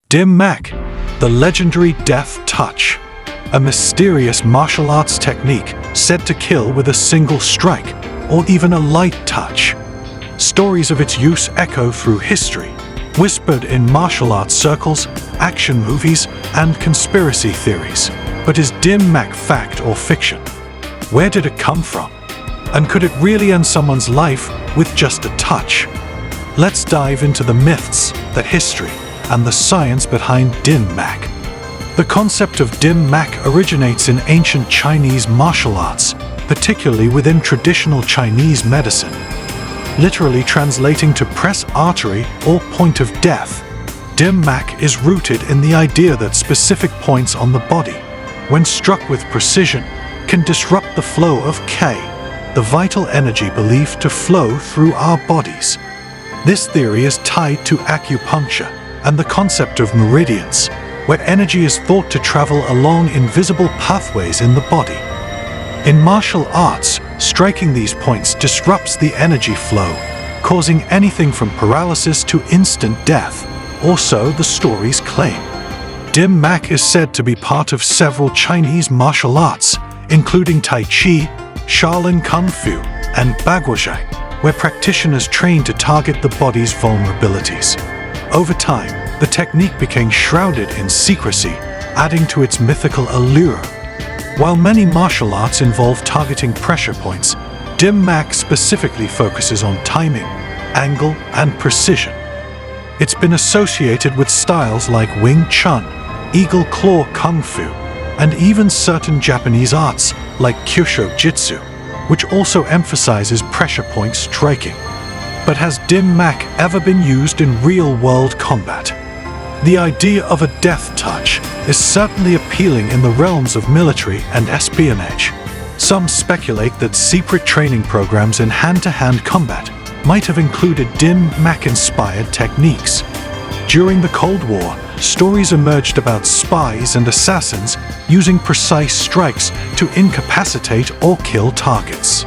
Dim Mak, the legendary death touch, a mysterious martial arts technique said to kill with a single strike or even a light touch. Stories of its use echo through history, whispered in martial arts circles, action movies, and conspiracy theories. But is Dim Mak fact or fiction? Where did it come from? And could it really end someone's life with just a touch? Let's dive into the myths, the history, and the science behind Dim Mak. The concept of Dim Mak originates in ancient Chinese martial arts, particularly within traditional Chinese medicine. Literally translating to press artery or point of death, Dim Mak is rooted in the idea that specific points on the body, when struck with precision, can disrupt the flow of Qi, the vital energy believed to flow through our bodies. This theory is tied to acupuncture and the concept of meridians, where energy is thought to travel along invisible pathways in the body. In martial arts, striking these points disrupts the energy flow, causing anything from paralysis to instant death, or so the stories claim. Dim Mak is said to be part of several Chinese martial arts, including Tai Chi, Shaolin Kung Fu, and Baguozhai, where practitioners train to target the body's vulnerabilities. Over time, the technique became shrouded in secrecy, adding to its mythical allure. While many martial arts involve targeting pressure points, Dim Mak specifically focuses on timing, angle, and precision. It's been associated with styles like Wing Chun, Eagle Claw Kung Fu, and even certain Japanese arts like Kyusho Jitsu, which also emphasizes pressure point striking. But has Dim Mak ever been used in real-world combat? The idea of a death touch is certainly appealing in the realms of military and espionage. Some speculate that secret training programs in hand-to-hand combat might have included Dim Mak-inspired techniques. During the Cold War, stories emerged about spies and assassins using precise strikes to incapacitate or kill targets.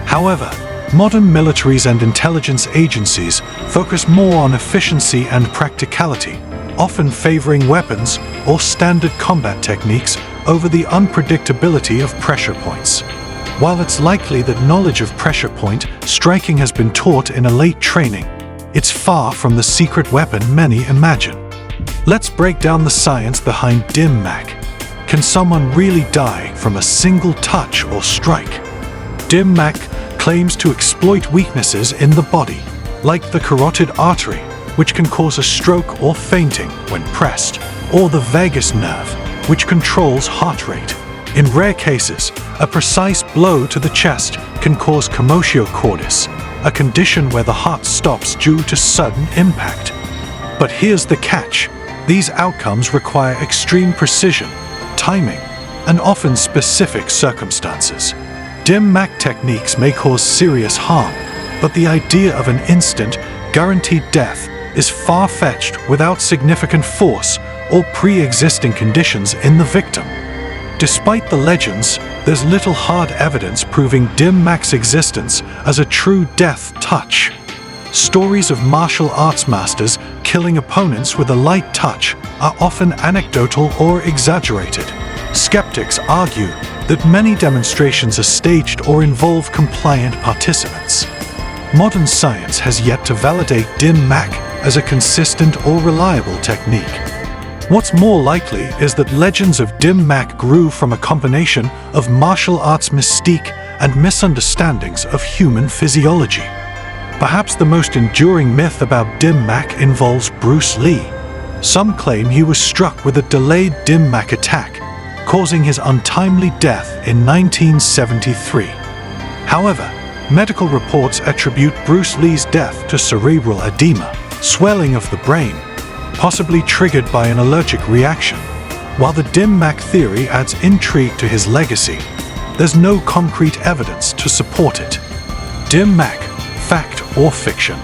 However, modern militaries and intelligence agencies focus more on efficiency and practicality, often favoring weapons or standard combat techniques over the unpredictability of pressure points. While it's likely that knowledge of pressure point striking has been taught in elite training, it's far from the secret weapon many imagine. Let's break down the science behind Dim Mak. Can someone really die from a single touch or strike? Dim Mak claims to exploit weaknesses in the body, like the carotid artery, which can cause a stroke or fainting when pressed, or the vagus nerve, which controls heart rate. In rare cases, a precise blow to the chest can cause commotio cordis, a condition where the heart stops due to sudden impact. But here's the catch: these outcomes require extreme precision, timing, and often specific circumstances. Dim Mak techniques may cause serious harm, but the idea of an instant, guaranteed death is far-fetched without significant force or pre-existing conditions in the victim. Despite the legends, there's little hard evidence proving Dim Mak's existence as a true death touch. Stories of martial arts masters killing opponents with a light touch are often anecdotal or exaggerated. Skeptics argue that many demonstrations are staged or involve compliant participants. Modern science has yet to validate Dim Mak as a consistent or reliable technique. What's more likely is that legends of Dim Mak grew from a combination of martial arts mystique and misunderstandings of human physiology. Perhaps the most enduring myth about Dim Mak involves Bruce Lee. Some claim he was struck with a delayed Dim Mak attack, causing his untimely death in 1973. However, medical reports attribute Bruce Lee's death to cerebral edema, swelling of the brain, possibly triggered by an allergic reaction. While the Dim Mak theory adds intrigue to his legacy, there's no concrete evidence to support it. Dim Mak, fact or fiction?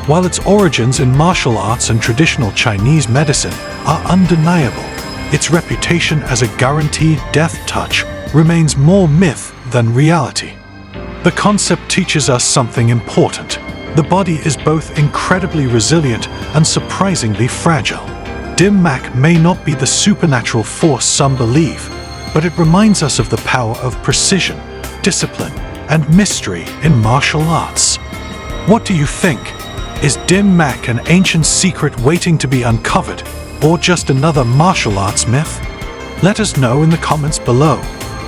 While its origins in martial arts and traditional Chinese medicine are undeniable, its reputation as a guaranteed death touch remains more myth than reality. The concept teaches us something important. The body is both incredibly resilient and surprisingly fragile. Dim Mak may not be the supernatural force some believe, but it reminds us of the power of precision, discipline, and mystery in martial arts. What do you think? Is Dim Mak an ancient secret waiting to be uncovered, or just another martial arts myth? Let us know in the comments below.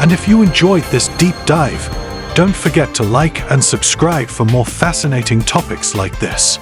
And if you enjoyed this deep dive, don't forget to like and subscribe for more fascinating topics like this.